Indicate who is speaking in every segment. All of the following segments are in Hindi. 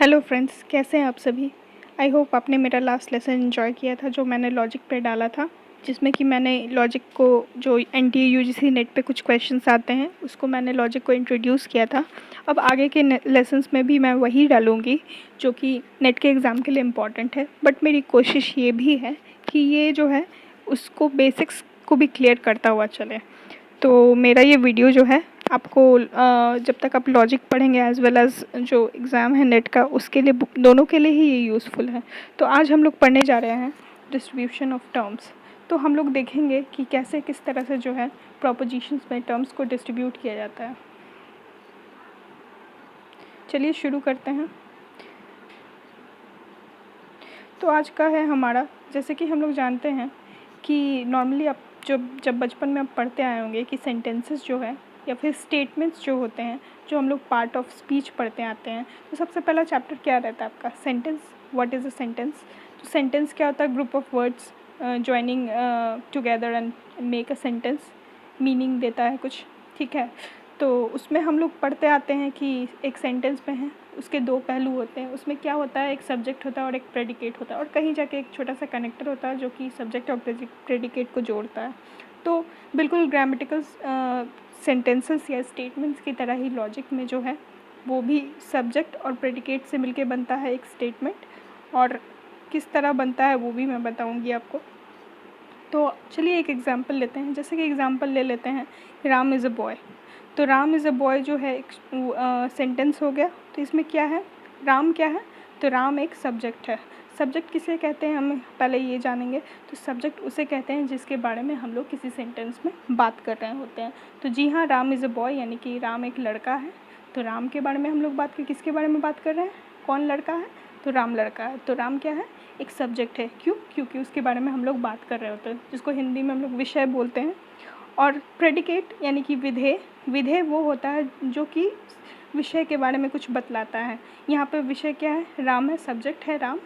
Speaker 1: हेलो फ्रेंड्स, कैसे हैं आप सभी। आई होप आपने मेरा लास्ट लेसन एंजॉय किया था जो मैंने लॉजिक पे डाला था, जिसमें कि मैंने लॉजिक को जो एनटीए यूजीसी नेट पे कुछ क्वेश्चंस आते हैं उसको मैंने लॉजिक को इंट्रोड्यूस किया था। अब आगे के लेसन्स में भी मैं वही डालूँगी जो कि नेट के एग्ज़ाम के लिए इम्पॉर्टेंट है, बट मेरी कोशिश ये भी है कि ये जो है उसको बेसिक्स को भी क्लियर करता हुआ चले। तो मेरा ये वीडियो जो है आपको जब तक आप लॉजिक पढ़ेंगे एज़ वेल एज़ जो एग्ज़ाम है नेट का उसके लिए दोनों के लिए ही ये यूज़फुल है। तो आज हम लोग पढ़ने जा रहे हैं डिस्ट्रीब्यूशन ऑफ टर्म्स। तो हम लोग देखेंगे कि कैसे किस तरह से जो है प्रोपोजिशंस में टर्म्स को डिस्ट्रीब्यूट किया जाता है। चलिए शुरू करते हैं। तो आज का है हमारा, जैसे कि हम लोग जानते हैं कि नॉर्मली आप जब बचपन में आप पढ़ते आए होंगे कि सेंटेंसेस जो है या फिर स्टेटमेंट्स जो होते हैं जो हम लोग पार्ट ऑफ स्पीच पढ़ते आते हैं, तो सबसे पहला चैप्टर क्या रहता है आपका? Sentence. What is a sentence? तो सेंटेंस क्या होता है? Group of words joining together and make a sentence. Meaning देता है कुछ, ठीक है। तो उसमें हम लोग पढ़ते आते हैं कि एक सेंटेंस में है उसके दो पहलू होते हैं। उसमें क्या होता है? एक सब्जेक्ट होता है और एक प्रेडिकेट होता है, और कहीं जाके एक छोटा सा कनेक्टर होता है जो कि सब्जेक्ट और प्रेडिकेट को जोड़ता है। तो बिल्कुल ग्रामेटिकल सेंटेंसेस या स्टेटमेंट्स की तरह ही लॉजिक में जो है वो भी सब्जेक्ट और प्रेडिकेट से मिलके बनता है एक स्टेटमेंट, और किस तरह बनता है वो भी मैं बताऊंगी आपको। तो चलिए एक एग्जांपल लेते हैं। जैसे कि एग्जांपल ले लेते हैं, राम इज़ अ बॉय। तो राम इज़ अ बॉय जो है एक सेंटेंस हो गया। तो इसमें क्या है? राम क्या है? तो राम एक सब्जेक्ट है। सब्जेक्ट किसे कहते हैं हम पहले ये जानेंगे। तो सब्जेक्ट उसे कहते हैं जिसके बारे में हम लोग किसी सेंटेंस में बात कर रहे होते हैं। तो जी हाँ, राम इज़ अ बॉय यानी कि राम एक लड़का है। तो राम के बारे में हम लोग किसके बारे में बात कर रहे हैं? कौन लड़का है? तो राम लड़का है। तो राम क्या है? एक सब्जेक्ट है। क्यों? क्योंकि उसके बारे में हम लोग बात कर रहे होते हैं, जिसको हिंदी में हम लोग विषय बोलते हैं। और प्रेडिकेट यानी कि विधेय। विधेय वो होता है जो कि विषय के बारे में कुछ बतलाता है। यहाँ पे विषय क्या है? राम है, सब्जेक्ट है राम,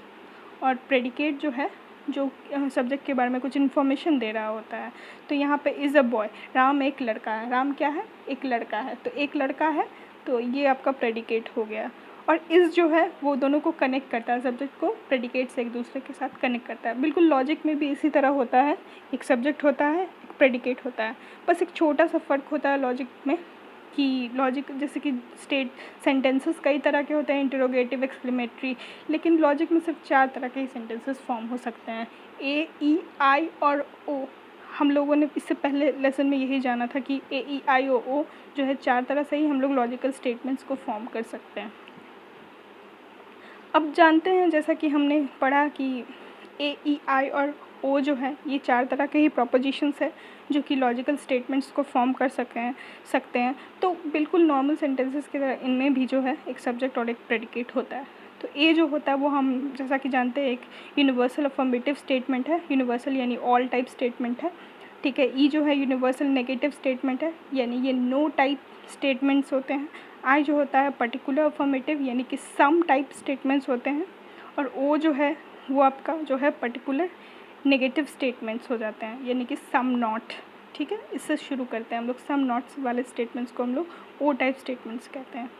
Speaker 1: और प्रेडिकेट जो है जो सब्जेक्ट के बारे में कुछ इन्फॉर्मेशन दे रहा होता है। तो यहाँ पे इज़ अ बॉय, राम एक लड़का है। राम क्या है? एक लड़का है। तो एक लड़का है, तो ये आपका प्रेडिकेट हो गया। और इस जो है वो दोनों को कनेक्ट करता है, सब्जेक्ट को प्रेडिकेट से एक दूसरे के साथ कनेक्ट करता है। बिल्कुल लॉजिक में भी इसी तरह होता है, एक सब्जेक्ट होता है, एक प्रेडिकेट होता है। बस एक छोटा सा फ़र्क होता है लॉजिक में कि लॉजिक जैसे कि स्टेट सेंटेंसेस कई तरह के होते हैं, इंटरोगेटिव, एक्सक्लेमेटरी, लेकिन लॉजिक में सिर्फ 4 तरह के ही सेंटेंसेस फॉर्म हो सकते हैं, ए, ई, आई और ओ। हम लोगों ने इससे पहले लेसन में यही जाना था कि ए, ई, आई, ओ जो है 4 तरह से ही हम लोग लॉजिकल स्टेटमेंट्स को फॉर्म कर सकते हैं। अब जानते हैं, जैसा कि हमने पढ़ा कि ए, ई, आई और ओ जो है ये 4 तरह के ही प्रोपोजिशंस है जो कि लॉजिकल स्टेटमेंट्स को फॉर्म कर सकते हैं। तो बिल्कुल नॉर्मल सेंटेंसेस की तरह इनमें भी जो है एक सब्जेक्ट और एक प्रेडिकेट होता है। तो ए जो होता है वो हम जैसा कि जानते हैं एक यूनिवर्सल अफर्मेटिव स्टेटमेंट है। यूनिवर्सल यानी ऑल टाइप स्टेटमेंट है, ठीक है। ई जो है यूनिवर्सल नेगेटिव स्टेटमेंट है, यानी ये नो टाइप स्टेटमेंट्स होते हैं। आई जो होता है पर्टिकुलर अफर्मेटिव यानी कि सम टाइप स्टेटमेंट्स होते हैं। और ओ जो है वो आपका जो है पर्टिकुलर नेगेटिव स्टेटमेंट्स हो जाते हैं, यानी कि सम नॉट, ठीक है। इससे शुरू करते हैं हम लोग। सम नॉट्स वाले स्टेटमेंट्स को हम लोग ओ टाइप स्टेटमेंट्स कहते हैं।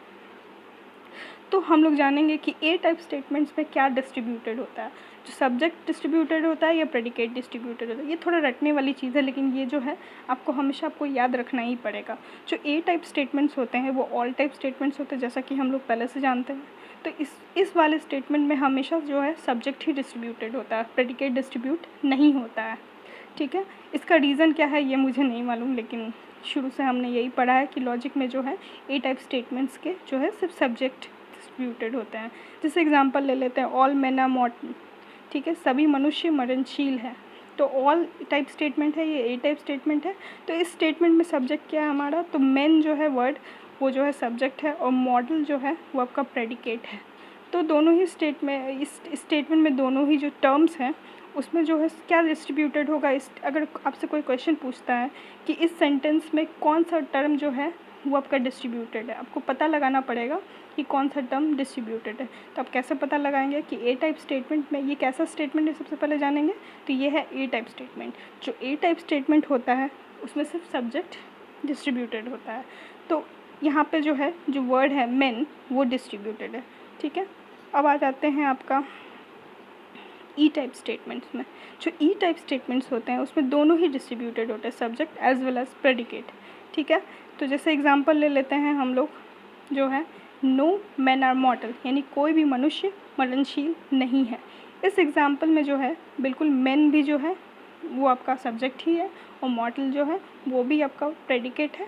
Speaker 1: तो हम लोग जानेंगे कि ए टाइप स्टेटमेंट्स में क्या डिस्ट्रीब्यूटेड होता है, जो सब्जेक्ट डिस्ट्रीब्यूटेड होता है या प्रेडिकेट डिस्ट्रीब्यूटेड होता है। ये थोड़ा रटने वाली चीज़ है, लेकिन ये जो है आपको हमेशा आपको याद रखना ही पड़ेगा। जो ए टाइप स्टेटमेंट्स होते हैं वो ऑल टाइप स्टेटमेंट्स होते हैं, जैसा कि हम लोग पहले से जानते हैं। तो इस वाले स्टेटमेंट में हमेशा जो है सब्जेक्ट ही डिस्ट्रीब्यूटेड होता है, प्रेडिकेट डिस्ट्रीब्यूट नहीं होता है, ठीक है। इसका रीज़न क्या है ये मुझे नहीं मालूम, लेकिन शुरू से हमने यही पढ़ा है कि लॉजिक में जो है ए टाइप स्टेटमेंट्स के जो है सिर्फ सब्जेक्ट डिस्ट्रीब्यूटेड होते हैं। जैसे एग्जांपल ले लेते हैं, ऑल मेन आर मॉर्टल, ठीक है, सभी मनुष्य मरणशील है। तो ऑल टाइप स्टेटमेंट है, ये ए टाइप स्टेटमेंट है। तो इस स्टेटमेंट में सब्जेक्ट क्या है हमारा? तो मेन जो है वर्ड वो जो है सब्जेक्ट है, और मॉडल जो है वो आपका प्रेडिकेट है। तो दोनों ही इस स्टेटमेंट में दोनों ही जो टर्म्स हैं उसमें जो है क्या डिस्ट्रीब्यूटेड होगा। इस अगर आपसे कोई क्वेश्चन पूछता है कि इस सेंटेंस में कौन सा टर्म जो है वो आपका डिस्ट्रीब्यूटेड है, आपको पता लगाना पड़ेगा कि कौन सा टर्म डिस्ट्रीब्यूटेड है। तो आप कैसे पता लगाएंगे कि ए टाइप स्टेटमेंट में ये कैसा स्टेटमेंट है, सबसे पहले जानेंगे। तो ये है ए टाइप स्टेटमेंट। जो ए टाइप स्टेटमेंट होता है उसमें सिर्फ सब्जेक्ट डिस्ट्रीब्यूटेड होता है। तो यहाँ पे जो है जो वर्ड है मेन वो डिस्ट्रीब्यूटेड है, ठीक है। अब आ जाते हैं आपका ई टाइप स्टेटमेंट्स में। जो ई टाइप स्टेटमेंट्स होते हैं उसमें दोनों ही डिस्ट्रीब्यूटेड होते हैं, subject as well as predicate, ठीक है। तो जैसे एग्जांपल ले लेते हैं हम लोग, जो है नो मैन आर मॉर्टल, यानी कोई भी मनुष्य मरणशील नहीं है। इस एग्जांपल में जो है बिल्कुल मैन भी जो है वो आपका सब्जेक्ट ही है और मॉर्टल जो है वो भी आपका प्रेडिकेट है।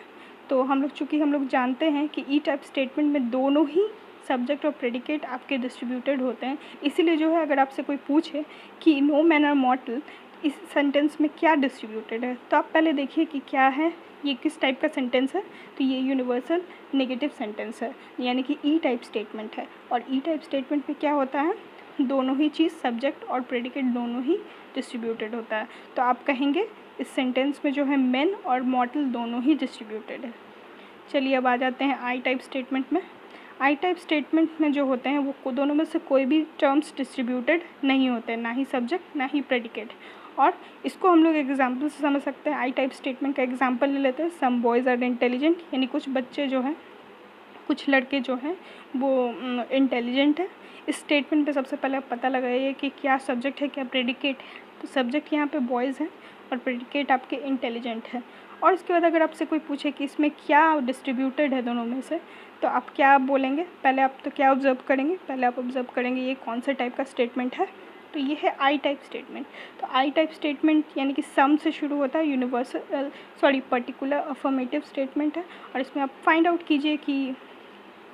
Speaker 1: तो हम लोग चूँकि हम लोग जानते हैं कि ई टाइप स्टेटमेंट में दोनों ही सब्जेक्ट और प्रेडिकेट आपके डिस्ट्रीब्यूटेड होते हैं, इसीलिए जो है अगर आपसे कोई पूछे कि नो मैन आर मॉर्टल इस सेंटेंस में क्या डिस्ट्रीब्यूटेड है, तो आप पहले देखिए कि क्या है, ये किस टाइप का सेंटेंस है। तो ये यूनिवर्सल नेगेटिव सेंटेंस है, यानी कि ई टाइप स्टेटमेंट है। और ई टाइप स्टेटमेंट में क्या होता है, दोनों ही चीज़ सब्जेक्ट और प्रेडिकेट दोनों ही डिस्ट्रीब्यूटेड होता है। तो आप कहेंगे इस सेंटेंस में जो है मेन और मॉर्टल दोनों ही डिस्ट्रीब्यूटेड है। चलिए अब आ जाते हैं आई टाइप स्टेटमेंट में। आई टाइप स्टेटमेंट में जो होते हैं वो दोनों में से कोई भी टर्म्स डिस्ट्रीब्यूटेड नहीं होते, ना ही सब्जेक्ट ना ही प्रेडिकेट। और इसको हम लोग एग्जाम्पल से समझ सकते हैं। आई टाइप स्टेटमेंट का एग्जाम्पल ले लेते हैं, सम बॉयज़ आर इंटेलिजेंट, यानी कुछ बच्चे जो हैं, कुछ लड़के जो हैं वो इंटेलिजेंट है। इस स्टेटमेंट पे सबसे पहले आप पता लगाइए कि क्या सब्जेक्ट है क्या प्रेडिकेट है। तो सब्जेक्ट यहाँ पे बॉयज़ है और प्रेडिकेट आपके इंटेलिजेंट है। और इसके बाद अगर आपसे कोई पूछे कि इसमें क्या डिस्ट्रीब्यूटेड है दोनों में से, तो आप क्या बोलेंगे, पहले आप तो क्या ऑब्जर्व करेंगे, पहले आप ऑब्जर्व करेंगे ये कौन से टाइप का स्टेटमेंट है। तो ये है आई टाइप स्टेटमेंट। तो आई टाइप स्टेटमेंट यानी कि सम से शुरू होता है, पर्टिकुलर अफर्मेटिव स्टेटमेंट है। और इसमें आप फाइंड आउट कीजिए कि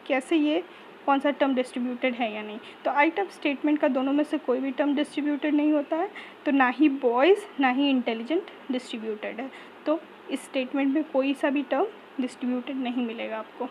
Speaker 1: कैसे ये कौन सा टर्म डिस्ट्रीब्यूटेड है या नहीं। तो आई टाइप स्टेटमेंट का दोनों में से कोई भी टर्म डिस्ट्रीब्यूटेड नहीं होता है, तो ना ही बॉयज़ ना ही इंटेलिजेंट डिस्ट्रीब्यूटेड है। तो इस स्टेटमेंट में कोई सा भी टर्म डिस्ट्रीब्यूटेड नहीं मिलेगा आपको।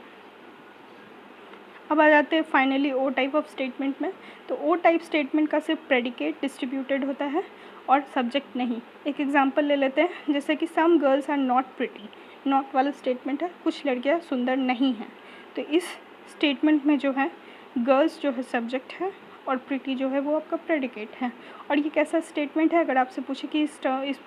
Speaker 1: अब आ जाते हैं finally O type of statement में। तो ओ टाइप स्टेटमेंट का सिर्फ प्रेडिकेट डिस्ट्रीब्यूटेड होता है और सब्जेक्ट नहीं। एक एग्जांपल ले लेते हैं, जैसे कि some girls are not pretty, not वाला स्टेटमेंट है, कुछ लड़कियां सुंदर नहीं हैं। तो इस स्टेटमेंट में जो है गर्ल्स जो है सब्जेक्ट है और प्रिटी जो है वो आपका प्रेडिकेट है। और ये कैसा स्टेटमेंट है, अगर आपसे पूछे कि इस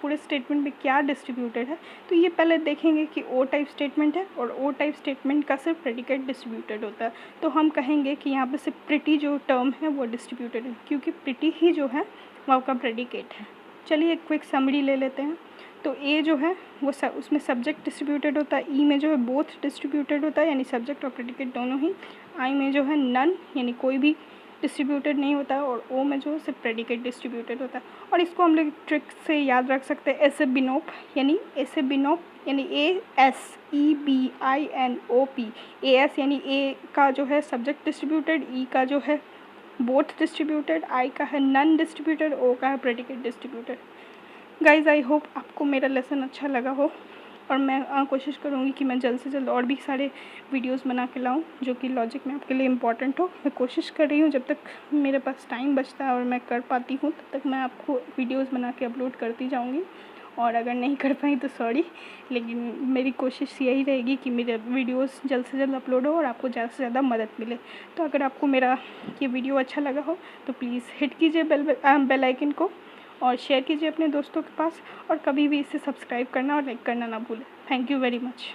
Speaker 1: पूरे स्टेटमेंट में क्या डिस्ट्रीब्यूटेड है, तो ये पहले देखेंगे कि ओ टाइप स्टेटमेंट है और ओ टाइप स्टेटमेंट का सिर्फ प्रेडिकेट डिस्ट्रीब्यूटेड होता है। तो हम कहेंगे कि यहाँ पे सिर्फ प्रिटी जो टर्म है वो डिस्ट्रीब्यूटेड है, क्योंकि प्रिटी ही जो है वो आपका प्रेडिकेट है। चलिए एक क्विक समरी ले लेते हैं। तो ए जो है वो उसमें सब्जेक्ट डिस्ट्रीब्यूटेड होता है, ई में जो है बोथ डिस्ट्रीब्यूटेड होता है यानी सब्जेक्ट और प्रेडिकेट दोनों ही, आई में जो है नन यानी कोई भी डिस्ट्रीब्यूटेड नहीं होता है, और ओ में जो है सिर्फ प्रेडिकेट डिस्ट्रीब्यूटेड होता है। और इसको हम लोग ट्रिक से याद रख सकते हैं, ऐसे बिनोप यानी ASBINOP, AS यानी ए का जो है सब्जेक्ट डिस्ट्रीब्यूटेड, ई का जो है बोथ डिस्ट्रीब्यूटेड, आई का है नन डिस्ट्रीब्यूटेड, ओ का है predicate distributed. Guys I hope आपको मेरा लेसन अच्छा लगा हो, और मैं कोशिश करूँगी कि मैं जल्द से जल्द और भी सारे वीडियोस बना के लाऊं जो कि लॉजिक में आपके लिए इम्पॉर्टेंट हो। मैं कोशिश कर रही हूँ, जब तक मेरे पास टाइम बचता है और मैं कर पाती हूँ तब तक मैं आपको वीडियोस बना के अपलोड करती जाऊँगी, और अगर नहीं कर पाई तो सॉरी, लेकिन मेरी कोशिश यही रहेगी कि मेरे वीडियोस जल्द से जल्द अपलोड हो और आपको ज़्यादा से ज़्यादा मदद मिले। तो अगर आपको मेरा ये वीडियो अच्छा लगा हो तो प्लीज़ हिट कीजिए बेल आइकन को और शेयर कीजिए अपने दोस्तों के पास, और कभी भी इसे सब्सक्राइब करना और लाइक करना ना भूलें। Thank you very much.